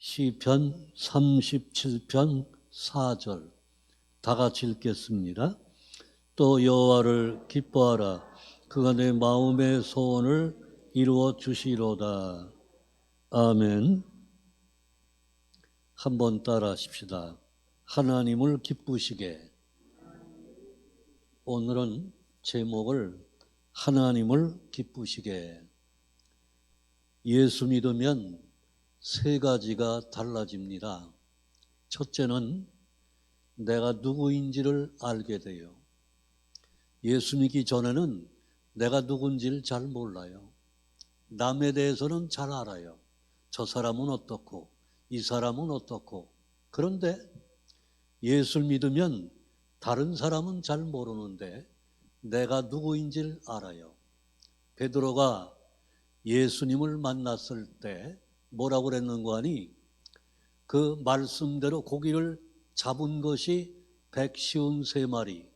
시편 37편 4절 다 같이 읽겠습니다. 또 여호와를 기뻐하라. 그가 내 마음의 소원을 이루어 주시로다. 아멘. 한번 따라 하십시다. 하나님을 기쁘시게. 오늘은 제목을 하나님을 기쁘시게. 예수 믿으면 세 가지가 달라집니다. 첫째는 내가 누구인지를 알게 돼요. 예수 믿기 전에는 내가 누군지를 잘 몰라요. 남에 대해서는 잘 알아요. 저 사람은 어떻고 이 사람은 어떻고. 그런데 예수를 믿으면 다른 사람은 잘 모르는데 내가 누구인지를 알아요. 베드로가 예수님을 만났을 때 뭐라고 그랬는가 하니 그 말씀대로 고기를 잡은 것이 153마리,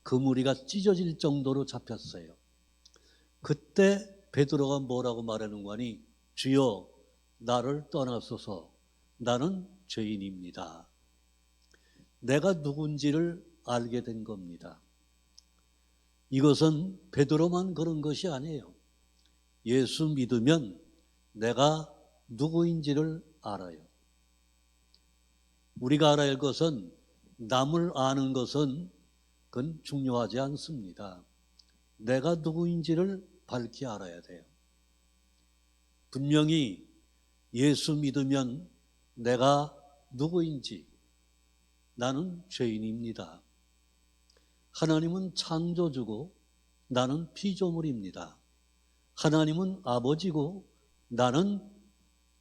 그무리가 찢어질 정도로 잡혔어요. 그때 베드로가 뭐라고 말하는가 하니 주여 나를 떠나소서 나는 죄인입니다. 내가 누군지를 알게 된 겁니다. 이것은 베드로만 그런 것이 아니에요. 예수 믿으면 내가 누구인지를 알아요. 우리가 알아야 할 것은 남을 아는 것은 그건 중요하지 않습니다. 내가 누구인지를 밝히 알아야 돼요. 분명히 예수 믿으면 내가 누구인지 나는 죄인입니다. 하나님은 창조주고 나는 피조물입니다. 하나님은 아버지고 나는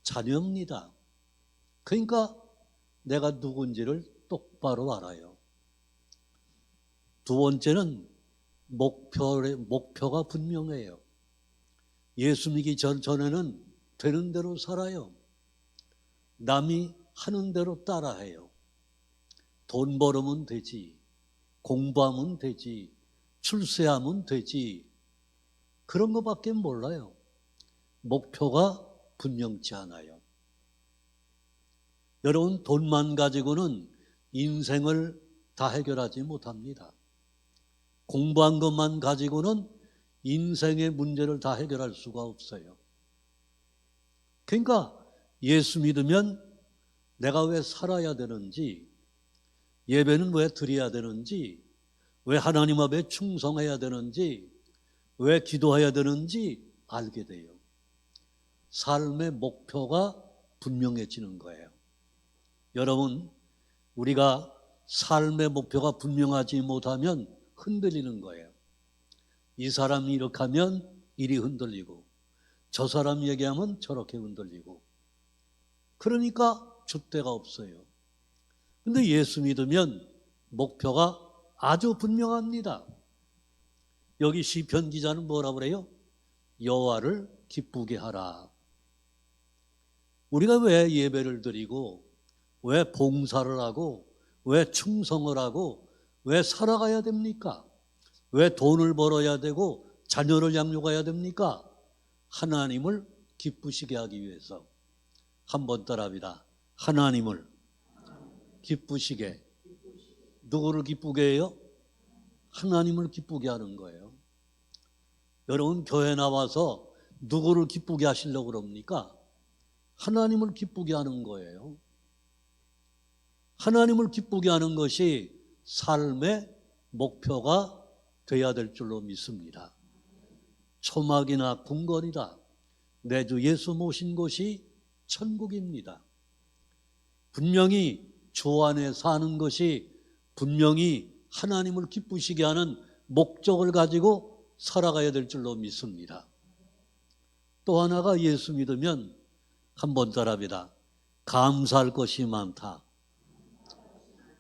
자녀입니다. 그러니까 내가 누군지를 똑바로 알아요. 두 번째는 목표가 분명해요. 예수 믿기 전에는 되는 대로 살아요. 남이 하는 대로 따라해요. 돈 벌으면 되지, 공부하면 되지, 출세하면 되지, 그런 것밖에 몰라요. 목표가 분명치 않아요. 여러분, 돈만 가지고는 인생을 다 해결하지 못합니다. 공부한 것만 가지고는 인생의 문제를 다 해결할 수가 없어요. 그러니까 예수 믿으면 내가 왜 살아야 되는지, 예배는 왜 드려야 되는지, 왜 하나님 앞에 충성해야 되는지, 왜 기도해야 되는지 알게 돼요. 삶의 목표가 분명해지는 거예요. 여러분, 우리가 삶의 목표가 분명하지 못하면 흔들리는 거예요. 이 사람이 이렇게 하면 이리 흔들리고 저 사람 얘기하면 저렇게 흔들리고, 그러니까 줏대가 없어요. 근데 예수 믿으면 목표가 아주 분명합니다. 여기 시편 기자는 뭐라고 그래요? 여호와를 기쁘게 하라. 우리가 왜 예배를 드리고 왜 봉사를 하고 왜 충성을 하고 왜 살아가야 됩니까? 왜 돈을 벌어야 되고 자녀를 양육해야 됩니까? 하나님을 기쁘시게 하기 위해서. 한번 따라합니다. 하나님을 기쁘시게. 누구를 기쁘게 해요? 하나님을 기쁘게 하는 거예요. 여러분, 교회 나와서 누구를 기쁘게 하시려고 그럽니까? 하나님을 기쁘게 하는 거예요. 하나님을 기쁘게 하는 것이 삶의 목표가 되어야 될 줄로 믿습니다. 초막이나 궁궐이다. 내 주 예수 모신 곳이 천국입니다. 분명히 주 안에 사는 것이 분명히 하나님을 기쁘시게 하는 목적을 가지고 살아가야 될 줄로 믿습니다. 또 하나가 예수 믿으면 한번 따라합니다. 감사할 것이 많다.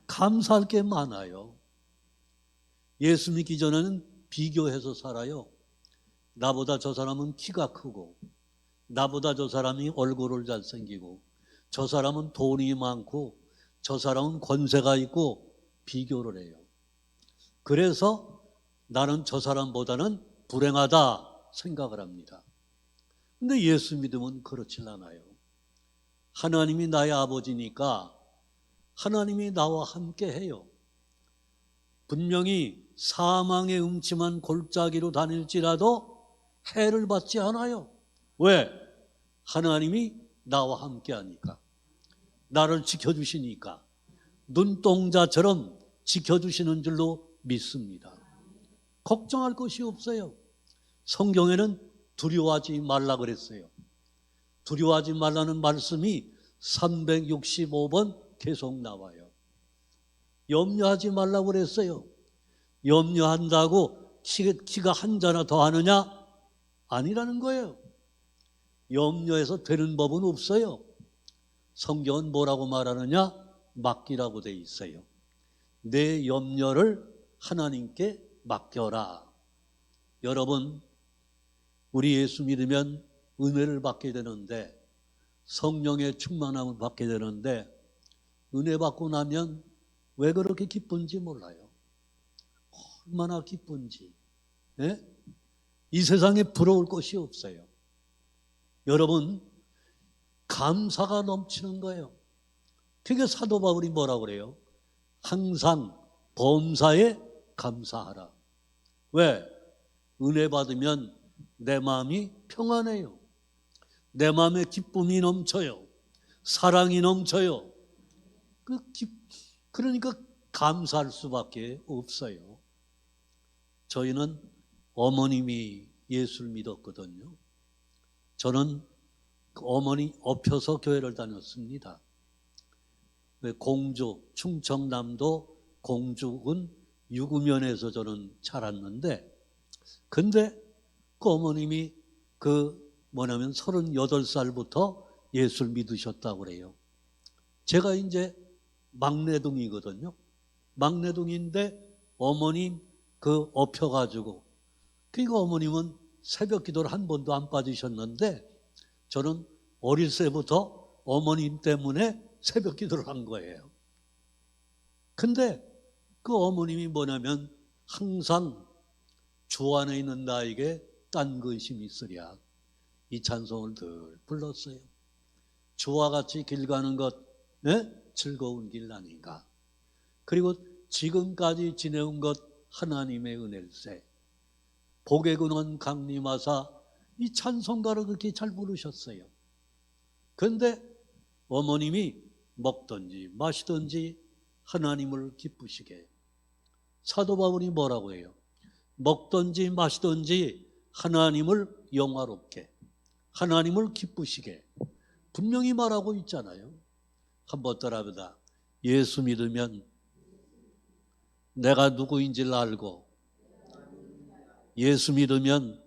감사할 게 많아요. 예수 믿기 전에는 비교해서 살아요. 나보다 저 사람은 키가 크고, 나보다 저 사람이 얼굴을 잘생기고, 저 사람은 돈이 많고, 저 사람은 권세가 있고, 비교를 해요. 그래서 나는 저 사람보다는 불행하다 생각을 합니다. 근데 예수 믿으면 그렇지 않아요. 하나님이 나의 아버지니까 하나님이 나와 함께 해요. 분명히 사망의 음침한 골짜기로 다닐지라도 해를 받지 않아요. 왜? 하나님이 나와 함께 하니까. 나를 지켜주시니까. 눈동자처럼 지켜주시는 줄로 믿습니다. 걱정할 것이 없어요. 성경에는 두려워하지 말라 그랬어요. 두려워하지 말라는 말씀이 365번 계속 나와요. 염려하지 말라고 그랬어요. 염려한다고 키가 한 자나 더 하느냐? 아니라는 거예요. 염려해서 되는 법은 없어요. 성경은 뭐라고 말하느냐? 맡기라고 돼 있어요. 내 염려를 하나님께 맡겨라. 여러분, 우리 예수 믿으면 은혜를 받게 되는데, 성령의 충만함을 받게 되는데, 은혜 받고 나면 왜 그렇게 기쁜지 몰라요. 얼마나 기쁜지. 예? 이 세상에 부러울 것이 없어요. 여러분, 감사가 넘치는 거예요. 그게 사도 바울이 뭐라고 그래요? 항상 범사에 감사하라. 왜? 은혜 받으면 내 마음이 평안해요. 내 마음에 기쁨이 넘쳐요. 사랑이 넘쳐요. 그러니까 감사할 수밖에 없어요. 저희는 어머님이 예수를 믿었거든요. 저는 그 어머니 업혀서 교회를 다녔습니다. 공주, 충청남도 공주군 유구면에서 저는 자랐는데, 근데 그 어머님이 38살부터 예수를 믿으셨다고 그래요. 제가 이제 막내둥이거든요. 막내둥인데 어머님 업혀가지고, 그러니까 어머님은 새벽 기도를 한 번도 안 빠지셨는데, 저는 어릴 때부터 어머님 때문에 새벽 기도를 한 거예요. 근데 그 어머님이 뭐냐면 항상 주 안에 있는 나에게 딴 근심이 있으랴, 이 찬송을 늘 불렀어요. 주와 같이 길 가는 것, 즐거운 길 아닌가. 그리고 지금까지 지내온 것 하나님의 은혜일세. 복의 근원 강림하사, 이 찬송가를 그렇게 잘 부르셨어요. 그런데 어머님이 먹든지 마시든지 하나님을 기쁘시게. 사도 바울이 뭐라고 해요? 먹든지 마시든지 하나님을 영화롭게, 하나님을 기쁘시게 분명히 말하고 있잖아요. 한번 따라합니다. 예수 믿으면 내가 누구인지를 알고, 예수 믿으면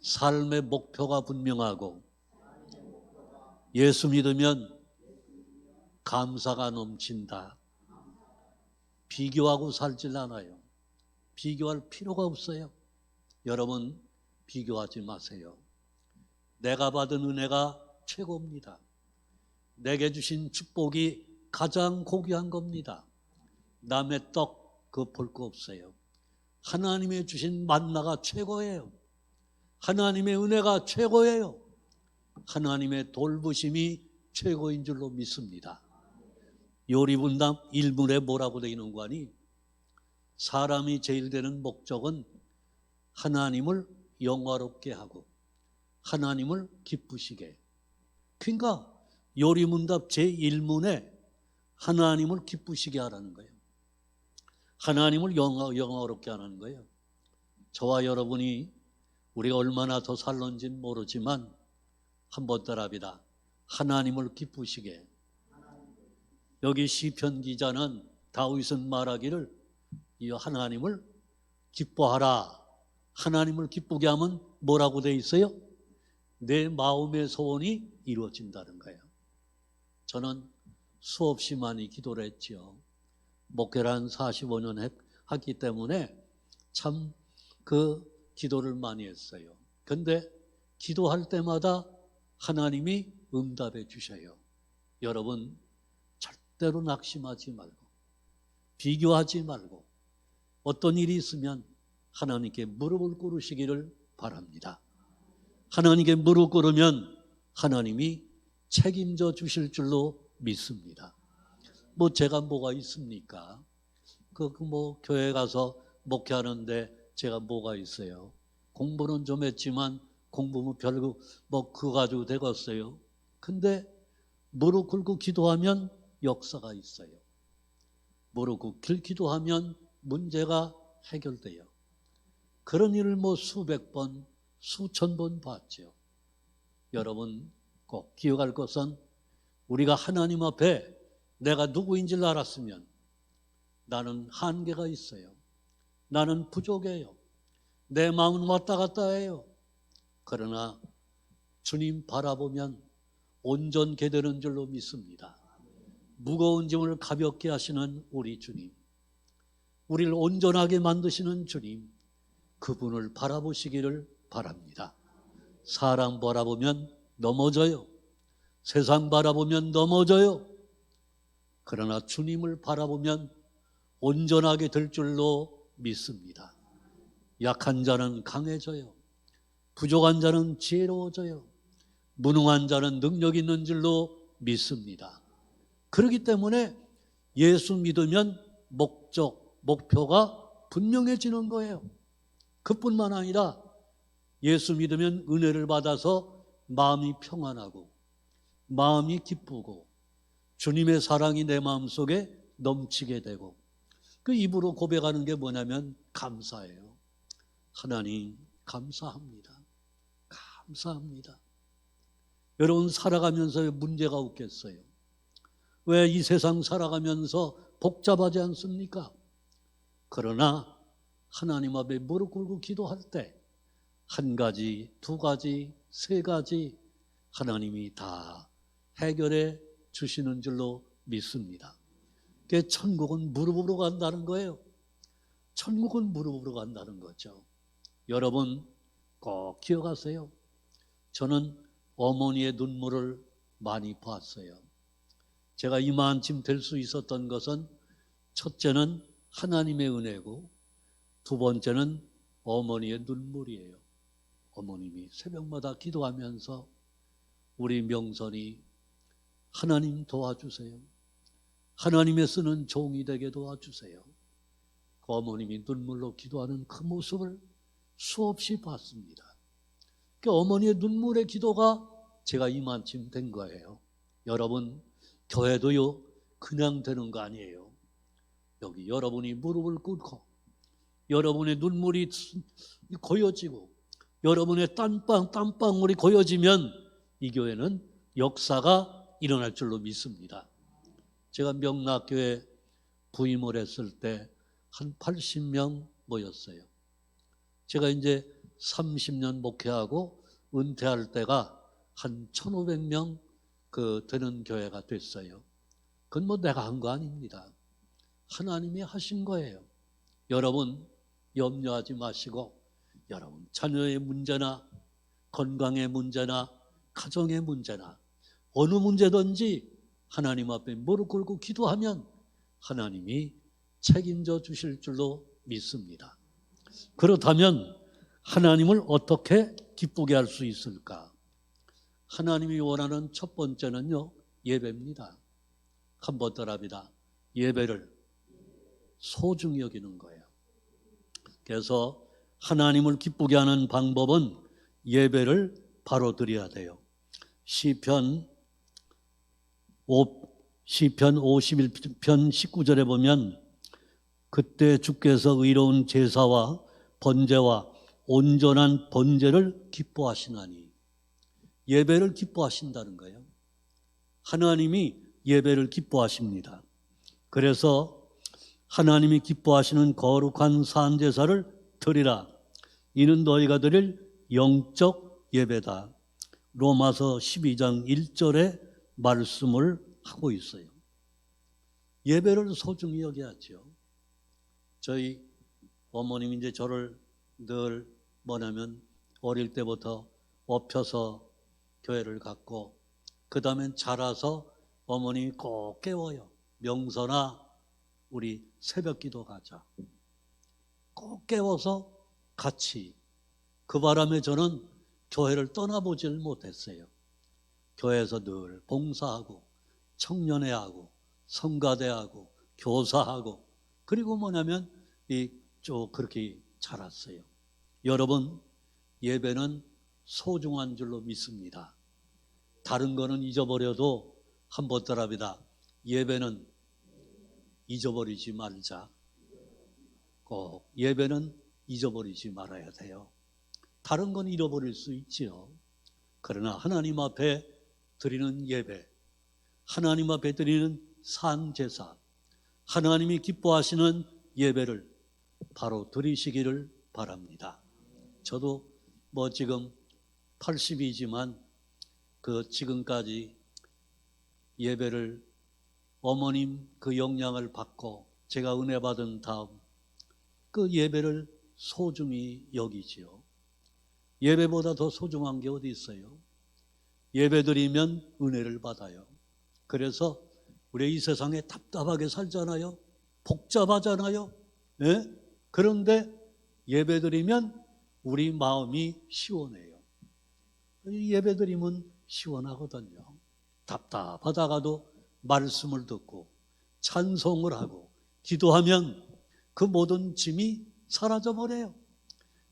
삶의 목표가 분명하고, 예수 믿으면 감사가 넘친다. 비교하고 살질 않아요. 비교할 필요가 없어요. 여러분, 비교하지 마세요. 내가 받은 은혜가 최고입니다. 내게 주신 축복이 가장 고귀한 겁니다. 남의 떡 그거 볼 거 없어요. 하나님의 주신 만나가 최고예요. 하나님의 은혜가 최고예요. 하나님의 돌보심이 최고인 줄로 믿습니다. 요리분담 1문에 뭐라고 되어 있는 거 아니? 사람이 제일 되는 목적은 하나님을 영화롭게 하고 하나님을 기쁘시게. 그러니까 요리문답 제1문에 하나님을 기쁘시게 하라는 거예요. 하나님을 영화롭게 하는 거예요. 저와 여러분이 우리가 얼마나 더 살는지는 모르지만 한번 따라합니다. 하나님을 기쁘시게. 여기 시편 기자는 다윗은 말하기를 이 하나님을 기뻐하라. 하나님을 기쁘게 하면 뭐라고 돼 있어요? 내 마음의 소원이 이루어진다는 거예요. 저는 수없이 많이 기도를 했죠. 목회를 한 45년 했기 때문에 참 기도를 많이 했어요. 그런데 기도할 때마다 하나님이 응답해 주셔요. 여러분, 절대로 낙심하지 말고 비교하지 말고 어떤 일이 있으면 하나님께 무릎을 꿇으시기를 바랍니다. 하나님께 무릎 꿇으면 하나님이 책임져 주실 줄로 믿습니다. 뭐 제가 뭐가 있습니까? 뭐 교회 가서 목회하는데 제가 뭐가 있어요? 공부는 좀 했지만 공부는 별거 뭐 그거 가지고 되겠어요. 근데 무릎 꿇고 기도하면 역사가 있어요. 무릎 꿇고 기도하면 문제가 해결돼요. 그런 일을 뭐 수백 번, 수천 번 봤죠. 여러분 꼭 기억할 것은 우리가 하나님 앞에 내가 누구인지를 알았으면 나는 한계가 있어요. 나는 부족해요. 내 마음은 왔다 갔다 해요. 그러나 주님 바라보면 온전케 되는 줄로 믿습니다. 무거운 짐을 가볍게 하시는 우리 주님, 우리를 온전하게 만드시는 주님, 그분을 바라보시기를 바랍니다. 사람 바라보면 넘어져요. 세상 바라보면 넘어져요. 그러나 주님을 바라보면 온전하게 될 줄로 믿습니다. 약한 자는 강해져요. 부족한 자는 지혜로워져요. 무능한 자는 능력 있는 줄로 믿습니다. 그렇기 때문에 예수 믿으면 목표가 분명해지는 거예요. 그뿐만 아니라 예수 믿으면 은혜를 받아서 마음이 평안하고 마음이 기쁘고 주님의 사랑이 내 마음속에 넘치게 되고 그 입으로 고백하는 게 뭐냐면 감사해요. 하나님 감사합니다. 감사합니다. 여러분 살아가면서 왜 문제가 없겠어요? 왜 이 세상 살아가면서 복잡하지 않습니까? 그러나 하나님 앞에 무릎 꿇고 기도할 때 한 가지, 두 가지, 세 가지 하나님이 다 해결해 주시는 줄로 믿습니다. 그게 천국은 무릎으로 간다는 거예요. 천국은 무릎으로 간다는 거죠. 여러분 꼭 기억하세요. 저는 어머니의 눈물을 많이 봤어요. 제가 이만큼 될 수 있었던 것은 첫째는 하나님의 은혜고 두 번째는 어머니의 눈물이에요. 어머님이 새벽마다 기도하면서 우리 명선이 하나님 도와주세요. 하나님의 쓰는 종이 되게 도와주세요. 그 어머님이 눈물로 기도하는 그 모습을 수없이 봤습니다. 그 어머니의 눈물의 기도가 제가 이만큼 된 거예요. 여러분 교회도요 그냥 되는 거 아니에요. 여기 여러분이 무릎을 꿇고 여러분의 눈물이 고여지고 여러분의 땀방울이 고여지면 이 교회는 역사가 일어날 줄로 믿습니다. 제가 명락교회 부임을 했을 때 한 80명 모였어요. 제가 이제 30년 목회하고 은퇴할 때가 한 1,500명 되는 교회가 됐어요. 그건 뭐 내가 한 거 아닙니다. 하나님이 하신 거예요. 여러분 염려하지 마시고 여러분 자녀의 문제나 건강의 문제나 가정의 문제나 어느 문제든지 하나님 앞에 무릎 꿇고 기도하면 하나님이 책임져 주실 줄로 믿습니다. 그렇다면 하나님을 어떻게 기쁘게 할 수 있을까? 하나님이 원하는 첫 번째는요 예배입니다. 한 번 더 합니다. 예배를 소중히 여기는 거예요. 그래서 하나님을 기쁘게 하는 방법은 예배를 바로 드려야 돼요. 시편 51편 19절에 보면 그때 주께서 의로운 제사와 번제와 온전한 번제를 기뻐하시나니 예배를 기뻐하신다는 거예요. 하나님이 예배를 기뻐하십니다. 그래서 하나님이 기뻐하시는 거룩한 산제사를 드리라. 이는 너희가 드릴 영적 예배다. 로마서 12장 1절에 말씀을 하고 있어요. 예배를 소중히 여겨야죠. 저희 어머님이 이제 저를 늘 뭐냐면 어릴 때부터 업혀서 교회를 갔고 그 다음엔 자라서 어머님이 꼭 깨워요. 명선아 우리 새벽기도 가자. 꼭 깨워서 같이. 그 바람에 저는 교회를 떠나보질 못했어요. 교회에서 늘 봉사하고 청년회하고 성가대하고 교사하고 그리고 뭐냐면 쭉 그렇게 자랐어요. 여러분, 예배는 소중한 줄로 믿습니다. 다른 거는 잊어버려도 한번 따라합니다. 예배는 잊어버리지 말자. 꼭 예배는 잊어버리지 말아야 돼요. 다른 건 잃어버릴 수 있지요. 그러나 하나님 앞에 드리는 예배, 하나님 앞에 드리는 산제사, 하나님이 기뻐하시는 예배를 바로 드리시기를 바랍니다. 저도 지금 80이지만 지금까지 예배를 어머님 그 영향을 받고 제가 은혜 받은 다음 그 예배를 소중히 여기지요. 예배보다 더 소중한 게 어디 있어요? 예배 드리면 은혜를 받아요. 그래서 우리 이 세상에 답답하게 살잖아요. 복잡하잖아요. 네? 그런데 예배 드리면 우리 마음이 시원해요. 예배 드리면 시원하거든요. 답답하다가도 말씀을 듣고 찬송을 하고 기도하면 그 모든 짐이 사라져버려요.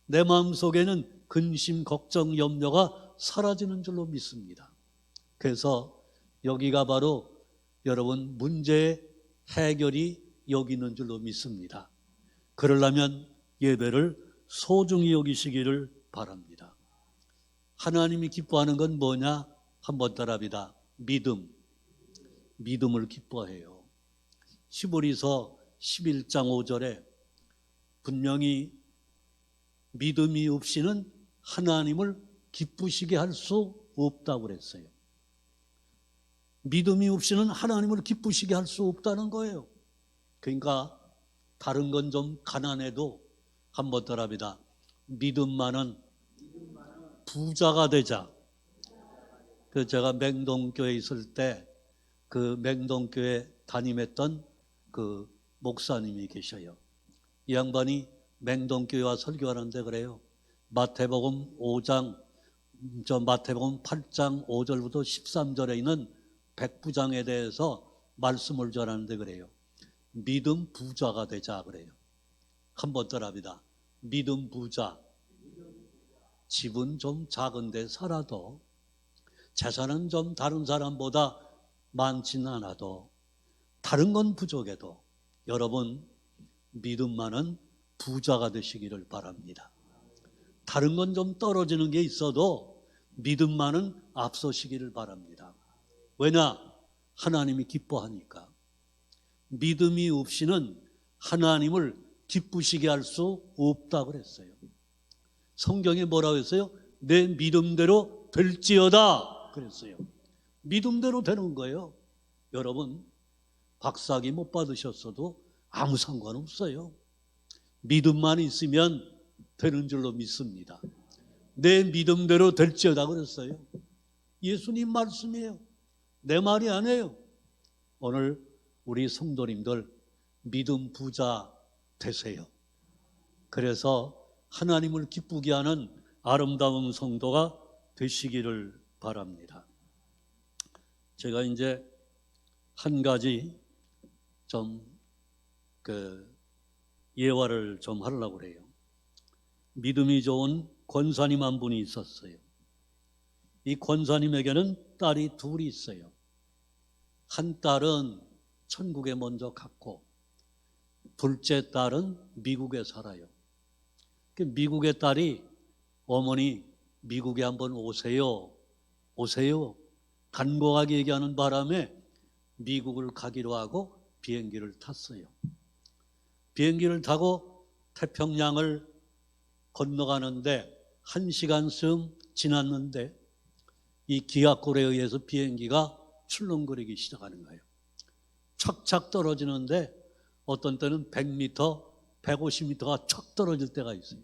내 마음속에는 근심, 걱정, 염려가 사라지는 줄로 믿습니다. 그래서 여기가 바로 여러분 문제의 해결이 여기 있는 줄로 믿습니다. 그러려면 예배를 소중히 여기시기를 바랍니다. 하나님이 기뻐하는 건 뭐냐? 한번 따라합니다. 믿음. 믿음을 기뻐해요. 히브리서 11장 5절에 분명히 믿음이 없이는 하나님을 기쁘시게 할 수 없다고 그랬어요. 믿음이 없이는 하나님을 기쁘시게 할 수 없다는 거예요. 그러니까 다른 건 좀 가난해도 한번 따라합니다. 믿음만은 부자가 되자. 제가 맹동교에 있을 때 그 맹동교에 담임했던 그 목사님이 계셔요. 이 양반이 맹동교회 와 설교하는데 그래요. 마태복음 8장 5절부터 13절에 있는 백부장에 대해서 말씀을 전하는데 그래요. 믿음 부자가 되자 그래요. 한번 따라합니다. 믿음 부자. 집은 좀 작은데 살아도 재산은 좀 다른 사람보다 많지는 않아도 다른 건 부족해도 여러분 믿음만은 부자가 되시기를 바랍니다. 다른 건 좀 떨어지는 게 있어도 믿음만은 앞서시기를 바랍니다. 왜냐? 하나님이 기뻐하니까. 믿음이 없이는 하나님을 기쁘시게 할 수 없다고 그랬어요. 성경에 뭐라고 했어요? 내 믿음대로 될지어다 그랬어요. 믿음대로 되는 거예요. 여러분 박사학위 못 받으셨어도 아무 상관없어요. 믿음만 있으면 되는 줄로 믿습니다. 내 믿음대로 될지어다 그랬어요. 예수님 말씀이에요. 내 말이 아니에요. 오늘 우리 성도님들 믿음 부자 되세요. 그래서 하나님을 기쁘게 하는 아름다운 성도가 되시기를 바랍니다. 제가 이제 한 가지 좀 예화를 좀 하려고 그래요. 믿음이 좋은 권사님 한 분이 있었어요. 이 권사님에게는 딸이 둘이 있어요. 한 딸은 천국에 먼저 갔고 둘째 딸은 미국에 살아요. 미국의 딸이 어머니 미국에 한번 오세요. 간곡하게 얘기하는 바람에 미국을 가기로 하고 비행기를 탔어요. 비행기를 타고 태평양을 건너가는데 1시간쯤 지났는데 이 기압골에 의해서 비행기가 출렁거리기 시작하는 거예요. 착착 떨어지는데 어떤 때는 100m, 150m가 척 떨어질 때가 있어요.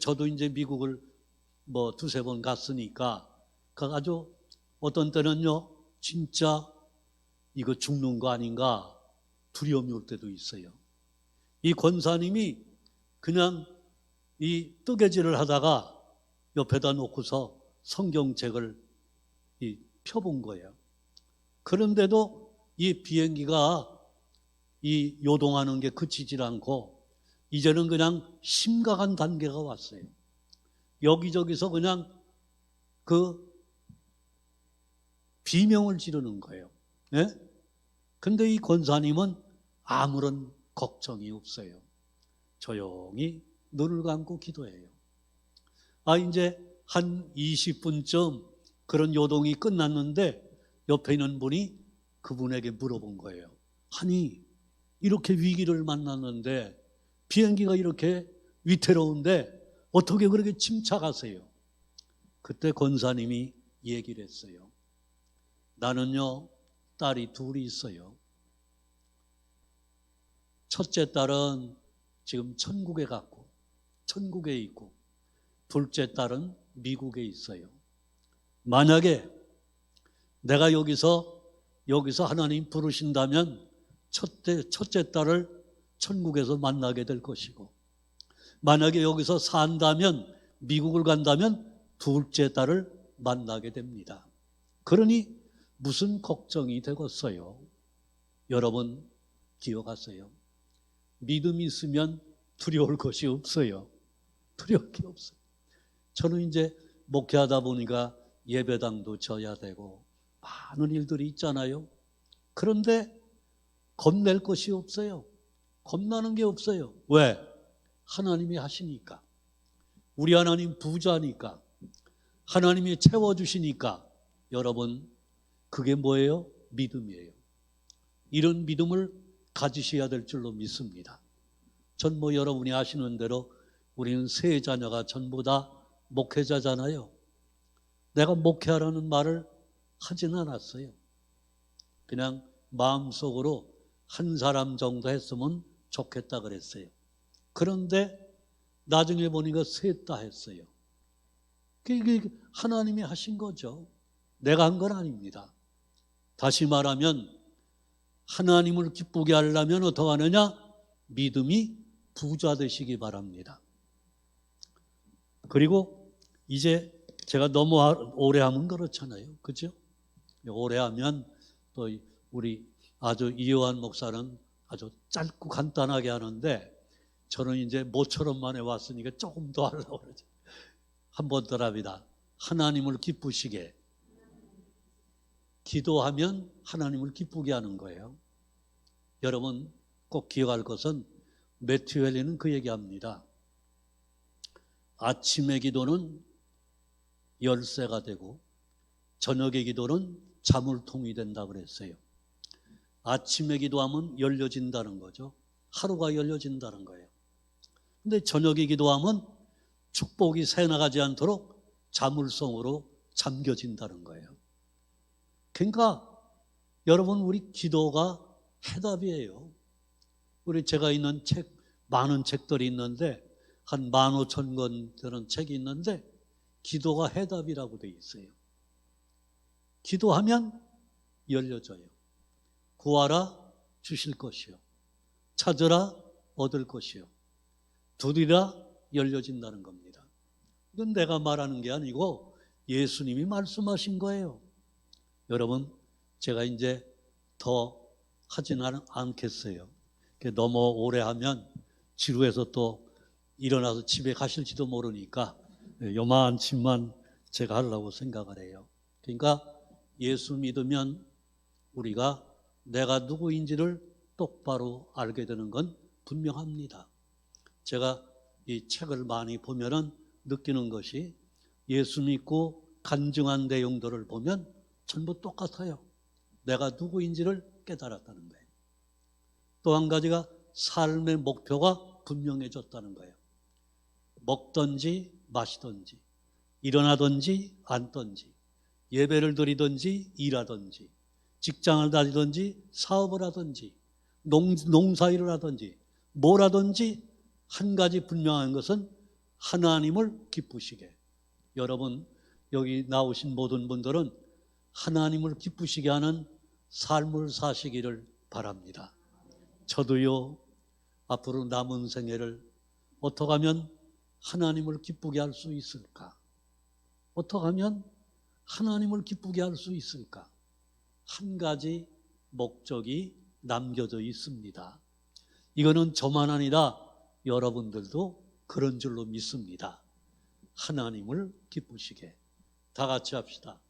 저도 이제 미국을 두세 번 갔으니까 아주 어떤 때는요 진짜 이거 죽는 거 아닌가 두려움이 올 때도 있어요. 이 권사님이 그냥 이 뜨개질을 하다가 옆에다 놓고서 성경책을 펴본 거예요. 그런데도 이 비행기가 이 요동하는 게 그치질 않고 이제는 그냥 심각한 단계가 왔어요. 여기저기서 그냥 그 비명을 지르는 거예요. 예? 근데 이 권사님은 아무런 걱정이 없어요. 조용히 눈을 감고 기도해요. 이제 한 20분쯤 그런 요동이 끝났는데 옆에 있는 분이 그분에게 물어본 거예요. 아니, 이렇게 위기를 만났는데 비행기가 이렇게 위태로운데 어떻게 그렇게 침착하세요? 그때 권사님이 얘기를 했어요. 나는요, 딸이 둘이 있어요. 첫째 딸은 지금 천국에 있고 둘째 딸은 미국에 있어요. 만약에 내가 여기서 하나님 부르신다면 첫째 딸을 천국에서 만나게 될 것이고, 만약에 여기서 산다면, 미국을 간다면 둘째 딸을 만나게 됩니다. 그러니 무슨 걱정이 되겠어요? 여러분 기억하세요. 믿음이 있으면 두려울 것이 없어요. 두려울 게 없어요. 저는 이제 목회하다 보니까 예배당도 져야 되고 많은 일들이 있잖아요. 그런데 겁낼 것이 없어요. 겁나는 게 없어요. 왜? 하나님이 하시니까. 우리 하나님 부자니까. 하나님이 채워주시니까. 여러분, 그게 뭐예요? 믿음이에요. 이런 믿음을 가지셔야 될 줄로 믿습니다. 전 여러분이 아시는 대로 우리는 세 자녀가 전부 다 목회자잖아요. 내가 목회하라는 말을 하진 않았어요. 그냥 마음속으로 한 사람 정도 했으면 좋겠다 그랬어요. 그런데 나중에 보니까 셋 다 했어요. 그게 하나님이 하신 거죠. 내가 한 건 아닙니다. 다시 말하면 하나님을 기쁘게 하려면 어떻게 하느냐? 믿음이 부자 되시기 바랍니다. 그리고 이제 제가 너무 오래 하면 그렇잖아요. 그죠? 오래 하면 또 우리 아주 이효한 목사는 아주 짧고 간단하게 하는데 저는 이제 모처럼 만에 왔으니까 조금 더 하려고 그러죠. 한 번 더 합니다. 하나님을 기쁘시게. 기도하면 하나님을 기쁘게 하는 거예요. 여러분 꼭 기억할 것은 매튜 헬리는 그 얘기합니다. 아침의 기도는 열쇠가 되고 저녁의 기도는 자물통이 된다 그랬어요. 아침에 기도하면 열려진다는 거죠. 하루가 열려진다는 거예요. 근데 저녁에 기도하면 축복이 새나가지 않도록 자물성으로 잠겨진다는 거예요. 그러니까 여러분 우리 기도가 해답이에요. 제가 있는 책, 많은 책들이 있는데 한 15,000권 되는 책이 있는데 기도가 해답이라고 되어 있어요. 기도하면 열려져요. 구하라 주실 것이요. 찾으라 얻을 것이요. 두드리라 열려진다는 겁니다. 이건 내가 말하는 게 아니고 예수님이 말씀하신 거예요. 여러분 제가 이제 더 하지는 않겠어요. 너무 오래 하면 지루해서 또 일어나서 집에 가실지도 모르니까 요만침만 제가 하려고 생각을 해요. 그러니까 예수 믿으면 우리가 내가 누구인지를 똑바로 알게 되는 건 분명합니다. 제가 이 책을 많이 보면은 느끼는 것이 예수 믿고 간증한 내용들을 보면 전부 똑같아요. 내가 누구인지를 깨달았다는 거예요. 또 한 가지가 삶의 목표가 분명해졌다는 거예요. 먹든지 마시든지 일어나든지 앉든지 예배를 드리든지 일하든지 직장을 다니든지 사업을 하든지 농사일을 하든지 뭘 하든지 한 가지 분명한 것은 하나님을 기쁘시게. 여러분 여기 나오신 모든 분들은 하나님을 기쁘시게 하는 삶을 사시기를 바랍니다. 저도요 앞으로 남은 생애를 어떻게 하면 하나님을 기쁘게 할 수 있을까? 어떻게 하면 하나님을 기쁘게 할 수 있을까? 한 가지 목적이 남겨져 있습니다. 이거는 저만 아니라 여러분들도 그런 줄로 믿습니다. 하나님을 기쁘시게. 다 같이 합시다.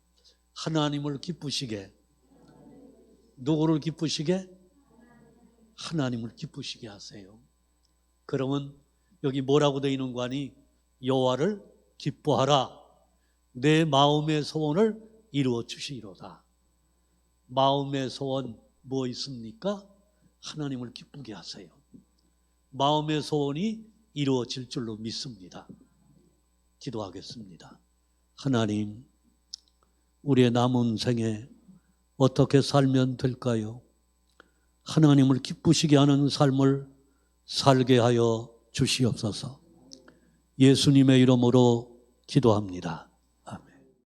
하나님을 기쁘시게. 누구를 기쁘시게? 하나님을 기쁘시게 하세요. 그러면 여기 뭐라고 되어 있는 거 아니? 여호와를 기뻐하라. 내 마음의 소원을 이루어 주시리로다. 마음의 소원 뭐 있습니까? 하나님을 기쁘게 하세요. 마음의 소원이 이루어질 줄로 믿습니다. 기도하겠습니다. 하나님, 우리의 남은 생에 어떻게 살면 될까요? 하나님을 기쁘시게 하는 삶을 살게 하여 주시옵소서. 예수님의 이름으로 기도합니다.